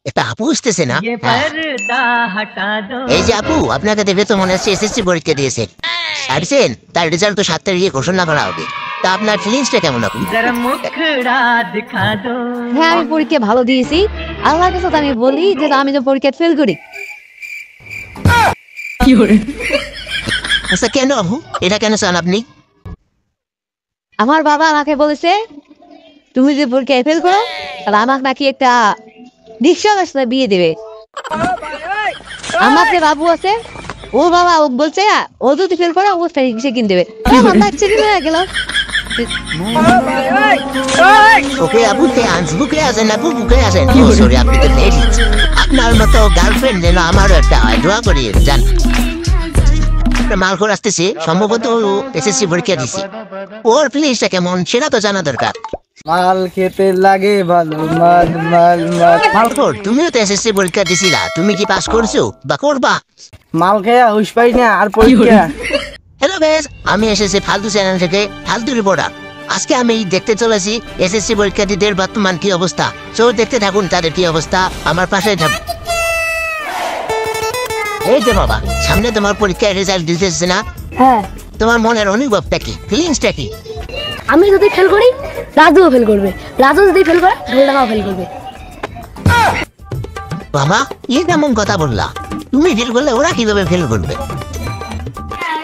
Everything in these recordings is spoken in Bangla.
একটা আপু আসতেছে না? এই যে আপু, আপনাকে দেখে তো মনে হচ্ছে এসএসসি পরীক্ষা দিয়েছে, আসছেন, তার রেজাল্ট তো 7 তারিখে ঘোষণা করা হবে। তা আপনার ফিলিংসটা কেমন আপু? হ্যাঁ, আমি পরীক্ষা ভালো দিয়েছি। আল্লাহর কাছে তো আমি বলি যে আমি তো পরীক্ষা ফেল করি। আচ্ছা কেন আপু, এটা কেন চান আপনি? আমার বাবা আমাকে বলেছে তুমি যে পরীক্ষায় ফেল করো তাহলে আমাকে নাকি একটা রিক্সা রাস্তা বিয়ে দেবে। আমার যে বাবু আছে ও বাবা ও বলছে ও যদি ফেল করে ও রিক্সা কিনে দেবে। গেল ওকে আপু, বুকে আসেন আপু, বুকে আসেন। ও সরি, আপনি তো লেডিজ। আপনার মতো গার্লফ্রেন্ড যেন আমারও একটা হয়, দোয়া করি জান। মালখোর আসতেছে, সম্ভবত এসএসসি পরীক্ষা দিছি। ওর ফিলিংসটা কেমন সেটা তো জানা দরকার। মাল খেতে লাগে ভালো, মাল মাল মাল। মালখোর, তুমিও তো এসএসসি পরীক্ষা দিছিলা, তুমি কি পাস করছো বা করবা? মাল খেয়ে হুশ পাই না আর পরীক্ষা। হ্যালো বেশ, আমি এসেছি ফালতু চ্যানেল থেকে, ফালতু রিপোর্টার। আজকে আমি দেখতে চলেছি এসএসসি পরীক্ষার্থীদের বর্তমান কি অবস্থা। সো দেখতে থাকুন তাদের কি অবস্থা, আমার পাশে থাকুন। এই যে বাবা, সামনে তোমার পরীক্ষার রেজাল্ট দিতেছে না? হ্যাঁ, তোমার মনের অনুভবটা কি, ফিলিংসটা কি? আমি যদি ফেল করি রাজুও ফেল করবে, রাজু যদি ফেল করে ঢোলডাঙ্গাও ফেল করবে। বাবা, এই কেমন কথা বললা? তুমি ফেল করলে ওরা কিভাবে ফেল করবে?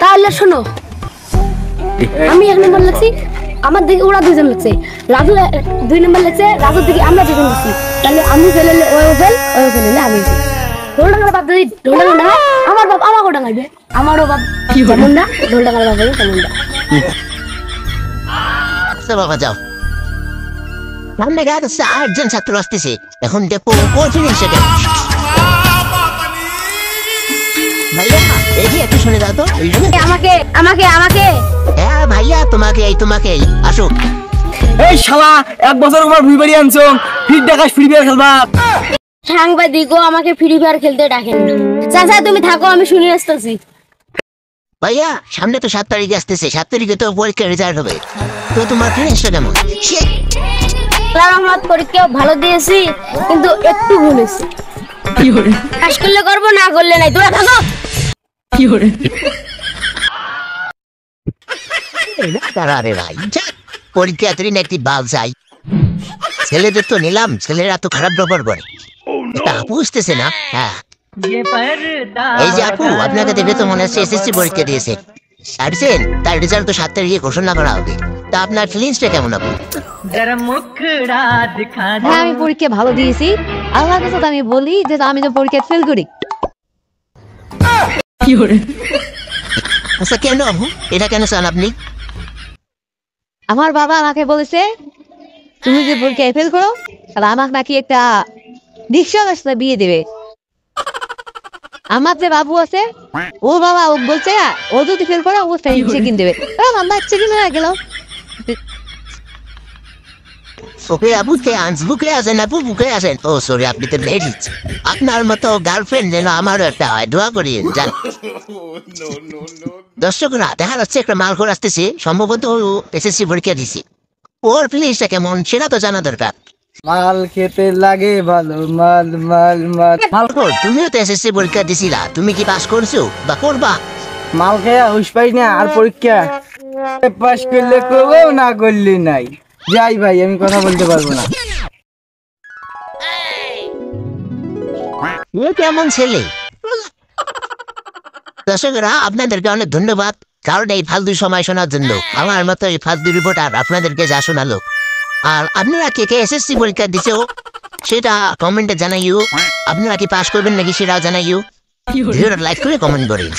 তাহলে শোনো, আমি 1 নম্বর লিখছি, আমার দিকে ওরা 2 জন লিখছে, রাজু 2 নম্বর লিখছে, রাজুর দিকে আমরা 2 জন লিখছি। তাহলে আমি ফেল হলে ও ফেল, ও ফেল হলে আমি ফেল। ঢোলডাঙ্গার বাপ যদি ঢোলডাঙ্গা ডাঙায়, আমার বাপ আমাকেও ডাঙাইবে, আমারও বাপ যেমন না ঢোলডাঙ্গার বাপ হবে তেমন না। আচ্ছা বাবা যাও, সামনে গাছ আসছে, 8 জন ছাত্র আসতেছে, এখন দেখো কোন ফিলিংসটা কেমন। ভাইয়া এগিয়ে একটু শুনে দাও তো। আমাকে আমাকে আমাকে হ্যাঁ ভাইয়া, তোমাকে আসো। এই শালা, 1 বছর পর ভুই বাড়ি আনছো, ফির দেখাস ফ্রি ফায়ার খেলবা। সাংবাদিকও আমাকে ফ্রি ফায়ার খেলতে ডাকেন। চাচা তুমি থাকো, আমি শুনে আসতেছি। ভাইয়া সামনে তো 7 তারিখে আসতেছে, 7 তারিখে তো পরীক্ষার রেজাল্ট হবে, তো তোমার ফিলিংসটা কেমন? আমার পরীক্ষা ভালো দিয়েছি, কিন্তু একটু ভুল হয়েছে। পাস করলে করবো, না করলে নাই, তোরা থাকো। আরে ভাই, পরীক্ষা এতদিন একটি বাল চাই, ছেলেদের তো নিলাম, ছেলেরা তো খারাপ ব্যবহার করে। এটা আপু আসতেছে না? হ্যাঁ, এই যে আপু, আপনাকে দেখে তো মনে হচ্ছে এসএসসি পরীক্ষা দিয়েছে, আসছেন, তার রেজাল্ট তো 7 তারিখে ঘোষণা করা হবে। তা আপনার ফিলিংসটা কেমন আপু? হ্যাঁ, আমি পরীক্ষা ভালো দিয়েছি। আল্লাহর কাছে তো আমি বলি যে আমি তো পরীক্ষা ফেল করি। আচ্ছা কেন আপু, এটা কেন চান আপনি? আমার বাবা আমাকে বলেছে তুমি যে পরীক্ষায় ফেল করো তাহলে আমাকে নাকি একটা রিক্সা রাস্তা বিয়ে দেবে। আমার যে বাবু আছে ও বাবা ও বলছে ও যদি ফেল করে ও রিক্সা কিনে দেবে। আমার ইচ্ছে কিনে গেল। ওকে আপু, বুকে আসেন আপু, বুকে আসেন। ও সরি, আপনি তো লেডিজ। আপনার মতো গার্লফ্রেন্ড যেন আমারও একটা হয়, দোয়া করি জান। দর্শকরা, দেখা যাচ্ছে একটা মালখোর আসতেছে, সম্ভবত এসএসসি পরীক্ষা দিছি। ওর ফিলিংসটা কেমন সেটা তো জানা দরকার। মাল খেতে লাগে ভালো, মাল মাল মাল। মালখোর, তুমিও তো এসএসসি পরীক্ষা দিছিলা, তুমি কি পাস করছো বা করবা? মাল খেয়ে হুশ পাই না আর পরীক্ষা। পাস করলে করবো, না করলে নাই। যাই ভাই, আমি কথা বলতে পারবো না। এ কেমন ছেলে? দর্শকরা, আপনাদেরকে অনেক ধন্যবাদ, কারণ এই ফালতু সময় শোনার জন্য। আমার মতো এই ফালতু রিপোর্টার আপনাদেরকে যা শোনালো। আর আপনারা কে কে এসএসসি পরীক্ষা দিছো সেটা কমেন্টে জানাইও। আপনারা কি পাস করবেন নাকি সেটাও জানাইও। ভিডিওটা লাইক করে কমেন্ট করেন।